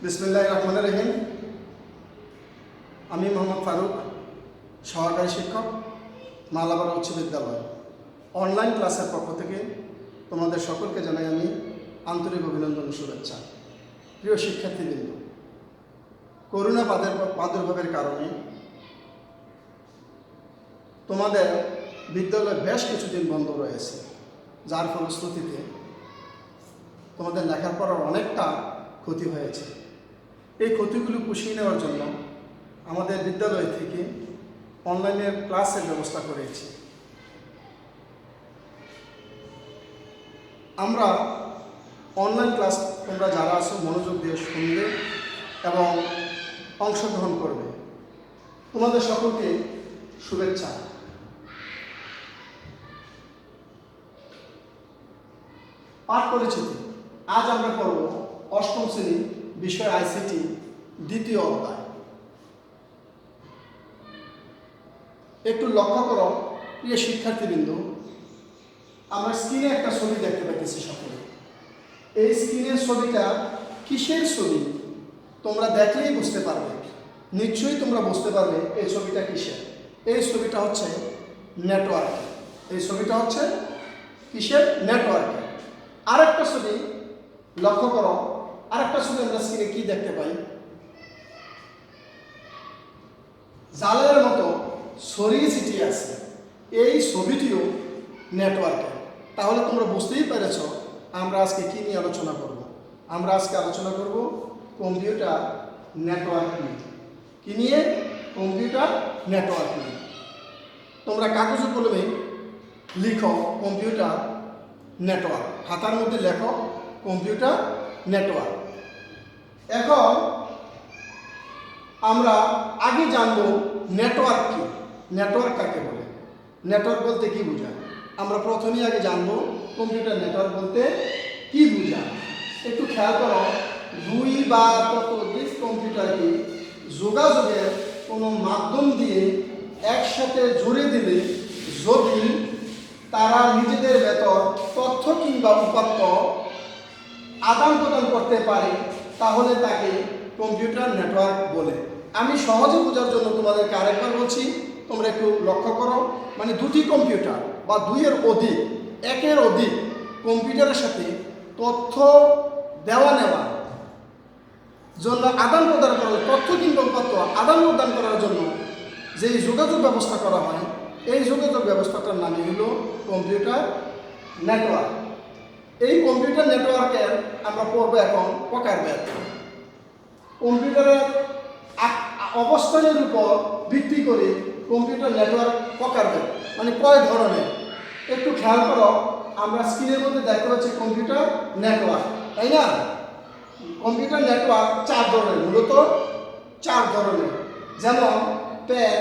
বিসমিল্লাহির রহমানির রহিম। আমি মোহাম্মদ ফারুক, সহকারী শিক্ষক, মালাবাড়া উচ্চ বিদ্যালয়। অনলাইন ক্লাসের পক্ষ থেকে তোমাদের সকলকে জানাই আমি আন্তরিক অভিনন্দন ও শুভেচ্ছা। প্রিয় শিক্ষার্থীবৃন্দ, করোনা প্রাদুর্ভাবের কারণে তোমাদের বিদ্যালয় বেশ কিছুদিন বন্ধ রয়েছে, যার ফলশ্রুতিতে তোমাদের লেখাপড়ার অনেকটা ক্ষতি হয়েছে। এই ক্ষতিগুলো পুষিয়ে নেওয়ার জন্য আমাদের বিদ্যালয় থেকে অনলাইনের ক্লাসের ব্যবস্থা করেছি। আমরা অনলাইন ক্লাস তোমরা যারা আছো মনোযোগ দিয়ে শুনবে এবং অংশগ্রহণ করবে। তোমাদের সকলকে শুভেচ্ছা। পাঠ পরিচিতি। আজ আমরা করব অষ্টম শ্রেণী বিষয় আইসিটি দ্বিতীয় অধ্যায়। একটু লক্ষ্য করো প্রিয় শিক্ষার্থীবৃন্দ, আমরা স্ক্রিনে একটা ছবি দেখতে পাচ্ছি সকলে। এই স্ক্রিনের ছবিটা কিসের ছবি তোমরা দেখলেই বুঝতে পারবে। নিশ্চয়ই তোমরা বুঝতে পারবে এই ছবিটা কিসের। এই ছবিটা হচ্ছে নেটওয়ার্ক। এই ছবিটা হচ্ছে কিসের? নেটওয়ার্ক। আরেকটা ছবি লক্ষ্য করো, আরেকটা ছবি আমরা স্ক্রিনে কি দেখতে পাই? জালের মতো ছড়িয়ে ছিটিয়ে আছে। এই ছবিটিও নেটওয়ার্কের। তাহলে তোমরা বুঝতেই পেরেছ আমরা আজকে কি নিয়ে আলোচনা করব। আমরা আজকে আলোচনা করব কম্পিউটার নেটওয়ার্ক নিয়ে। কি নিয়ে? কম্পিউটার নেটওয়ার্ক নিয়ে। তোমরা কাগজে কলমে লিখো কম্পিউটার নেটওয়ার্ক, খাতার মধ্যে লেখো কম্পিউটার নেটওয়ার্ক। এখন আমরা আগে জানবো নেটওয়ার্ক কি, নেটওয়ার্ক কাকে বলে, নেটওয়ার্ক বলতে কি বোঝায়। আমরা প্রথমেই আগে জানবো কম্পিউটার নেটওয়ার্ক বলতে কি বোঝায়। একটু খেয়াল করো, দুই বা ততোধিক কম্পিউটারকে যোগাযোগের কোনো মাধ্যম দিয়ে একসাথে জুড়ে দিলে যদি তারা নিজেদের ভেতর তথ্য কিংবা উপাত্ত আদান প্রদান করতে পারে তাহলে তাকে কম্পিউটার নেটওয়ার্ক বলে। আমি সহজে বোঝার জন্য তোমাদেরকে আরেকবার বলছি, তোমরা একটু লক্ষ্য করো। মানে দুটি কম্পিউটার বা দুইয়ের অধিক, একের অধিক কম্পিউটারের সাথে তথ্য দেওয়া নেওয়া জন্য আদান প্রদান করার, তথ্য কিংবা উপাত্ত আদান প্রদান করার জন্য যেই যোগাযোগ ব্যবস্থা করা হয়, এই যোগাযোগ ব্যবস্থাটার নামই হলো কম্পিউটার নেটওয়ার্ক। এই কম্পিউটার নেটওয়ার্কের আমরা পড়বো এখন প্রকারভেদ। কম্পিউটারের অবস্থানের উপর ভিত্তি করে কম্পিউটার নেটওয়ার্ক প্রকারভেদ, মানে কয় ধরনের। একটু খেয়াল করো, আমরা স্ক্রিনের মধ্যে দেখতে পাচ্ছি কম্পিউটার নেটওয়ার্ক, তাই না? কম্পিউটার নেটওয়ার্ক চার ধরনের, মূলত চার ধরনের। যেমন প্যান,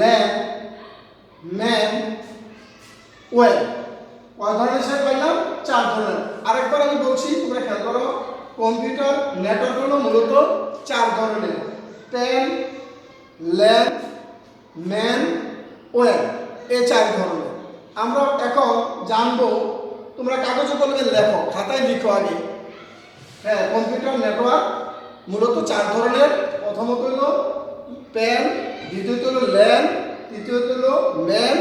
ল্যান, ম্যান, ওয়েব। কয় ধরনের হিসেবে পাইলাম? চার ধরনের। আরেকবার আমি বলছি, তোমরা খেয়াল করো, কম্পিউটার নেটওয়ার্ক হলো মূলত চার ধরনের: প্যান, ল্যান, ম্যান, ওয়েব। এই চার ধরনের আমরা এখন জানবো। তোমরা কাগজে কলমে লেখো, খাতায় লিখো আগে। হ্যাঁ, কম্পিউটার নেটওয়ার্ক মূলত চার ধরনের। প্রথমত হলো প্যান, দ্বিতীয়ত হলো ল্যান, তৃতীয়ত হলো ম্যান,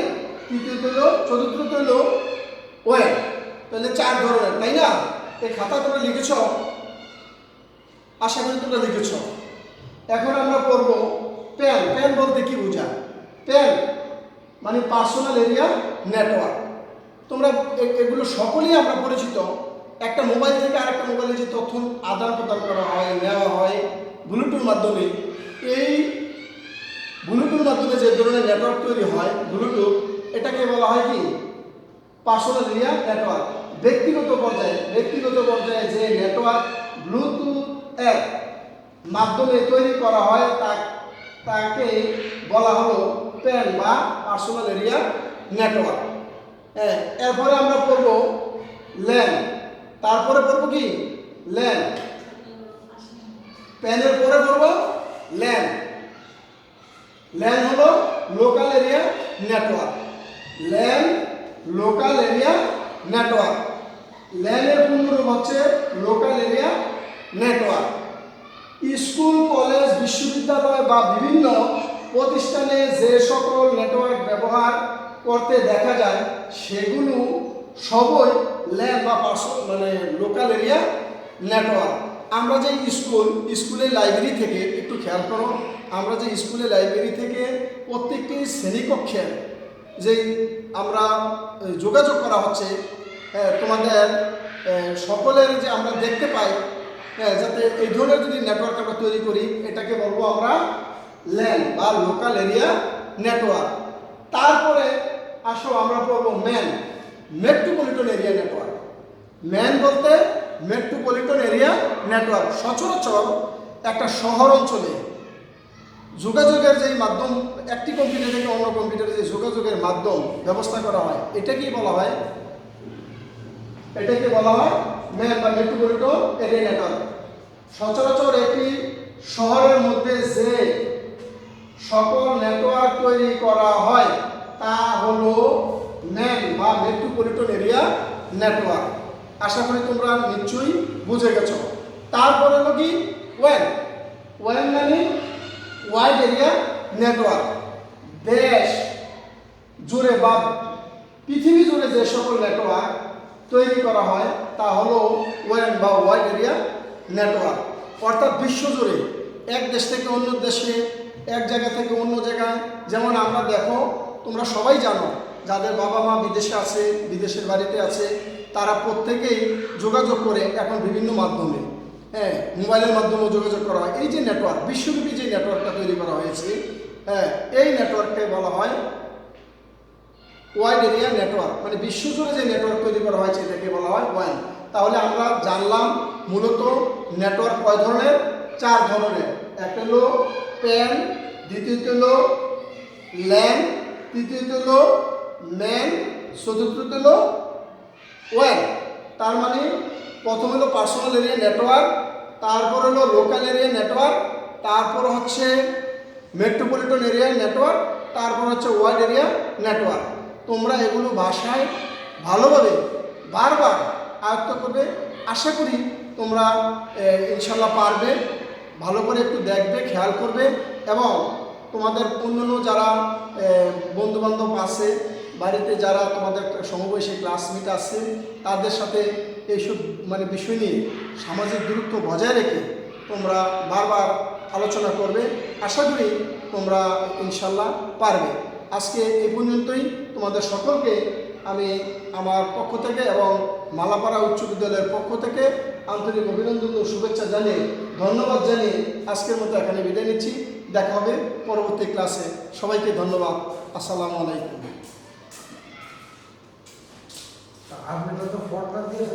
তৃতীয়ত হলো, চতুর্থত হলো ওয়েব। তাহলে চার ধরনের, তাই না? এই খাতা তোমরা লিখেছ, আশা করি তোমরা লিখেছ। এখন আমরা পড়ব প্যান। প্যান বলতে কি বোঝায়? প্যান মানে পার্সোনাল এরিয়া নেটওয়ার্ক। তোমরা এগুলো সকলেই আমরা পরিচিত। একটা মোবাইল থেকে আরেকটা মোবাইলে যে তথ্য আদান প্রদান করা হয়, নেওয়া হয় ব্লুটুথ মাধ্যমে, এই ব্লুটুথ মাধ্যমে যে ধরনের নেটওয়ার্ক তৈরি হয় ব্লুটুথ, এটাকে বলা হয় কি? Personal area network. ব্যক্তিগত পর্যায়ে যে নেটওয়ার্ক ব্লুটুথ এর মাধ্যমে তৈরি করা হয় তাকে বলা হলো প্যান বা পার্সোনাল এরিয়া নেটওয়ার্ক। হ্যাঁ, এরপরে আমরা পড়ব ল্যান। তারপরে পড়ব কি? ল্যান। প্যানের পরে পড়ব ল্যান। ল্যান হলো local area network. LAN local area network. ল্যানের পূর্ণরূপ হচ্ছে local area network. School, college, বিশ্ববিদ্যালয় বা বিভিন্ন প্রতিষ্ঠানে যে সকল নেটওয়ার্ক ব্যবহার করতে দেখা যায় সেগুলো সবই ল্যান বা মানে লোকাল এরিয়া নেটওয়ার্ক। আমরা যে স্কুলের লাইব্রেরি থেকে একটু খেয়াল করো, আমরা যে স্কুলের লাইব্রেরি থেকে প্রত্যেকটি শ্রেণীকক্ষের যে আমরা যোগাযোগ করা হচ্ছে তোমাদের সকলের যে আমরা দেখতে পাই, যাতে এই ধরনের যদি নেটওয়ার্ক আমরা তৈরি করি এটাকে বলবো আমরা ল্যান বা লোকাল এরিয়া নেটওয়ার্ক। তারপরে আসো আমরা বলবো মেট্রোপলিটন এরিয়া নেটওয়ার্ক। ম্যান বলতে মেট্রোপলিটন এরিয়া নেটওয়ার্ক। সচরাচর একটা শহর অঞ্চলে যোগাযোগের যেই মাধ্যম, একটি কম্পিউটার থেকে অন্য কম্পিউটারে যে যোগাযোগের মাধ্যম ব্যবস্থা করা হয় এটাকেই বলা হয় ম্যান বা মেট্রোপলিটন এরিয়া নেটওয়ার্ক। সচরাচর একটি শহরের মধ্যে যে সকল নেটওয়ার্ক তৈরি করা হয় তা হলো ম্যান বা মেট্রোপলিটন এরিয়া নেটওয়ার্ক। আশা করি তোমরা নিশ্চয়ই বুঝে গেছো। তারপরে হলো কি ওয়ান মানে ওয়াইড এরিয়া নেটওয়ার্ক। দেশ জুড়ে বা পৃথিবী জুড়ে যে সকল নেটওয়ার্ক তৈরি করা হয় তা হলো ওয়ান বা ওয়াইড এরিয়া নেটওয়ার্ক। অর্থাৎ বিশ্বজুড়ে এক দেশ থেকে অন্য দেশে, এক জায়গা থেকে অন্য জায়গায়, যেমন আমরা দেখো তোমরা সবাই জানো যাদের বাবা মা বিদেশে আছে, বিদেশের বাড়িতে আছে, তারা প্রত্যেকেই যোগাযোগ করে এখন বিভিন্ন মাধ্যমে, মোবাইলের মাধ্যমেও যোগাযোগ করা হয়। এই যে নেটওয়ার্ক, বিশ্বব্যাপী যে নেটওয়ার্কটা তৈরি করা হয়েছে, এই নেটওয়ার্ককে বলা হয় ওয়াইড এরিয়া নেটওয়ার্ক। মানে বিশ্বজুড়ে যে নেটওয়ার্ক তৈরি করা হয়েছে এটাকে বলা হয় ওয়ান। তাহলে আমরা জানলাম মূলত নেটওয়ার্ক কয় ধরনের? 4 ধরনের। একটা হলো প্যান, দ্বিতীয়ত হলো ল্যান, তৃতীয়ত হলো ম্যান, চতুর্থত হলো ওয়ান। তার মানে প্রথম হলো পার্সোনাল এরিয়া নেটওয়ার্ক, তারপর হলো লোকাল এরিয়া নেটওয়ার্ক, তারপর হচ্ছে মেট্রোপলিটন এরিয়া নেটওয়ার্ক, তারপর হচ্ছে ওয়াইড এরিয়া নেটওয়ার্ক। তোমরা এগুলো ভাষায় ভালোভাবে বারবার আয়ত্ত করবে। আশা করি তোমরা ইনশাল্লাহ পারবে। ভালো করে একটু দেখবে, খেয়াল করবে এবং তোমাদের অন্যান্য যারা বন্ধুবান্ধব আছে, বাড়িতে যারা তোমাদের সমবয়সী ক্লাসমেট আছে, তাদের সাথে এইসব মানে বিষয় নিয়ে সামাজিক দূরত্ব বজায় রেখে তোমরা বারবার আলোচনা করবে। আশা করি তোমরা ইনশাল্লাহ পারবে। আজকে এই পর্যন্তই। তোমাদের সকলকে আমি আমার পক্ষ থেকে এবং মালাপাড়া উচ্চ বিদ্যালয়ের পক্ষ থেকে আন্তরিক অভিনন্দন ও শুভেচ্ছা জানিয়ে, ধন্যবাদ জানিয়ে আজকের মতো এখানে বিদায় নিচ্ছি। দেখা হবে পরবর্তী ক্লাসে। সবাইকে ধন্যবাদ। আসসালামু আলাইকুম। আপনি তো ফটো দিয়ে